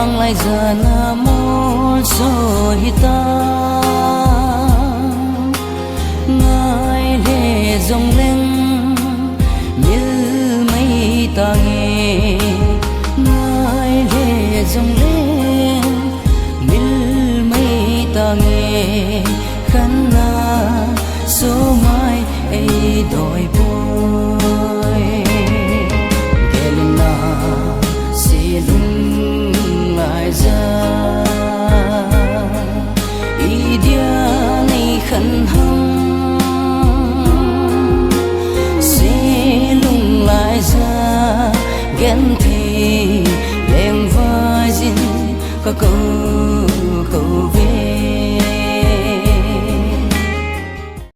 mang lại giờ na mô so hita ngài lệ dòng lên mil mây ta nghe ngài lệ dòng lên mil mây ta nghe khăn na